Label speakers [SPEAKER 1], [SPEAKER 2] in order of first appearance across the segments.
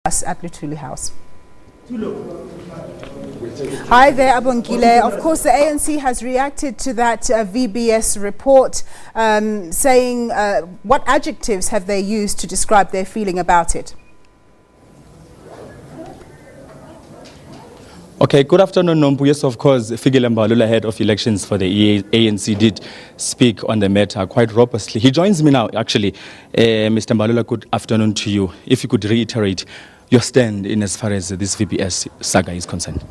[SPEAKER 1] us at Luthuli House. Hi there, Abongile. Of course, the ANC has reacted to that VBS report, saying what adjectives have they used to describe their feeling about it?
[SPEAKER 2] Okay, good afternoon, Nombu. Yes, of course, Fikile Mbalula, head of elections for the ANC, did speak on the matter quite robustly. He joins me now, actually. Mr. Mbalula, good afternoon to you. If you could reiterate your stand in as far as this VBS saga is concerned.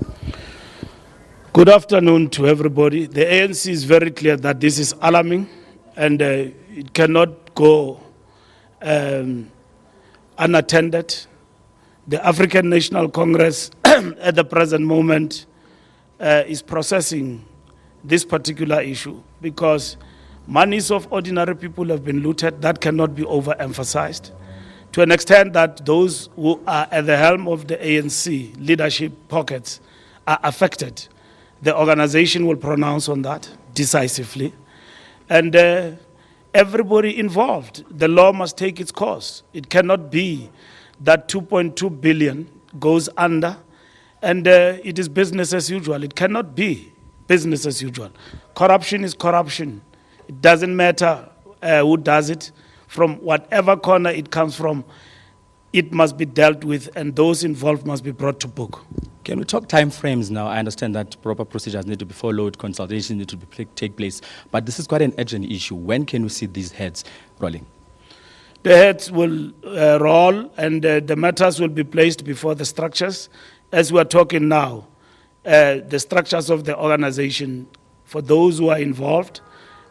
[SPEAKER 3] Good afternoon to everybody. The ANC is very clear that this is alarming and it cannot go unattended. The African National Congress at the present moment is processing this particular issue because monies of ordinary people have been looted. That cannot be overemphasized to an extent that those who are at the helm of the ANC leadership pockets are affected. The organization will pronounce on that decisively. And everybody involved, the law must take its course. It cannot be that 2.2 billion goes under and it is business as usual. It cannot be business as usual. Corruption is corruption. It doesn't matter who does it. From whatever corner it comes from, it must be dealt with and those involved must be brought to book.
[SPEAKER 2] Can we talk time frames now? I understand that proper procedures need to be followed, consultations need to take place, but this is quite an urgent issue. When can we see these heads rolling?
[SPEAKER 3] The heads will roll and the matters will be placed before the structures. As we are talking now, the structures of the organization for those who are involved,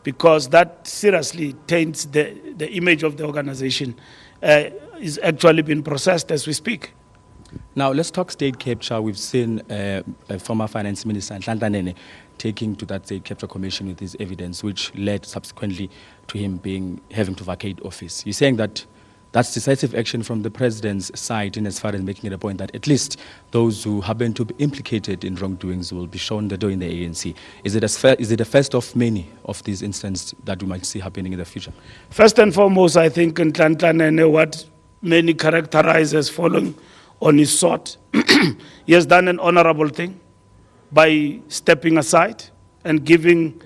[SPEAKER 3] because that seriously taints the image of the organization, is actually being processed as we speak.
[SPEAKER 2] Now, let's talk state capture. We've seen former Finance Minister Nhlanhla Nene taking to that state capture commission with his evidence, which led subsequently to him having to vacate office. You're saying that that's decisive action from the president's side in as far as making it a point that at least those who happen to be implicated in wrongdoings will be shown the door in the ANC. Is it a first of many of these instances that we might see happening in the future?
[SPEAKER 3] First and foremost, I think Nhlanhla Nene, what many characterize as following on his sword, he has done an honorable thing by stepping aside and giving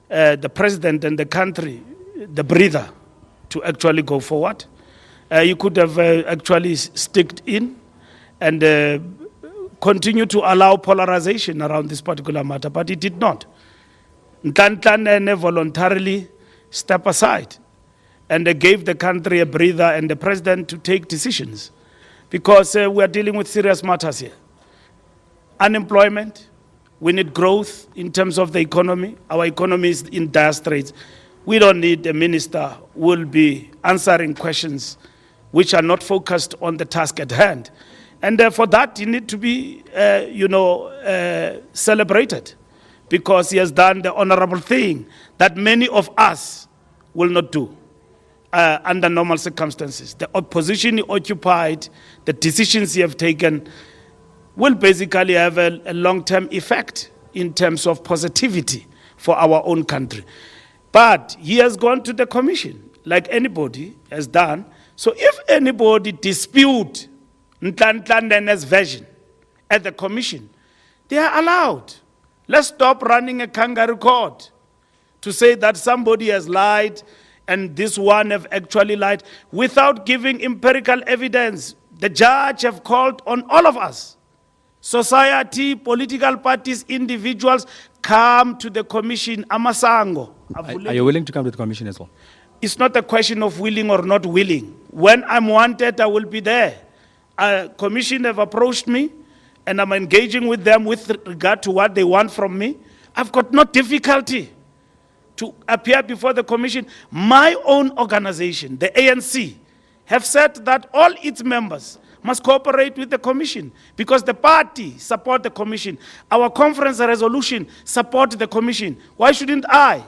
[SPEAKER 3] the president and the country the breather to actually go forward. You could have actually sticked in and continue to allow polarization around this particular matter, but he did not. Nhlanhla Nene voluntarily stepped aside and gave the country a breather and the president to take decisions because we are dealing with serious matters here. Unemployment, we need growth in terms of the economy. Our economy is in dire straits. We don't need a minister who will be answering questions which are not focused on the task at hand. And for that, he needs to be, celebrated because he has done the honorable thing that many of us will not do under normal circumstances. The opposition he occupied, the decisions he have taken will basically have a long-term effect in terms of positivity for our own country. But he has gone to the commission, like anybody has done. So if anybody dispute Nhlanhla Nene's version at the commission, they are allowed. Let's stop running a kangaroo court to say that somebody has lied and this one have actually lied without giving empirical evidence. The judge have called on all of us. Society, political parties, individuals, come to the commission. Amasango.
[SPEAKER 2] Are you willing to come to the commission as well?
[SPEAKER 3] It's not a question of willing or not willing. When I'm wanted, I will be there. A commission have approached me, and I'm engaging with them with regard to what they want from me. I've got no difficulty to appear before the commission. My own organization, the ANC, have said that all its members must cooperate with the commission because the party support the commission. Our conference resolution support the commission. Why shouldn't I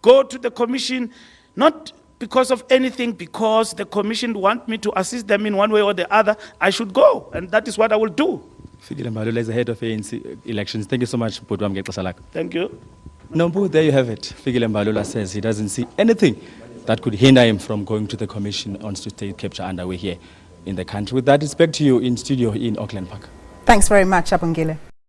[SPEAKER 3] go to the commission? Not because of anything, because the commission want me to assist them in one way or the other. I should go, and that is what I will do.
[SPEAKER 2] Fikile Mbalula is the head of ANC elections. Thank you so much, Budwam.
[SPEAKER 3] Thank you.
[SPEAKER 2] Nombu, there you have it. Fikile Mbalula says he doesn't see anything that could hinder him from going to the commission on state capture underway here in the country. With that, it's back to you in studio in Auckland Park.
[SPEAKER 1] Thanks very much, Abongile.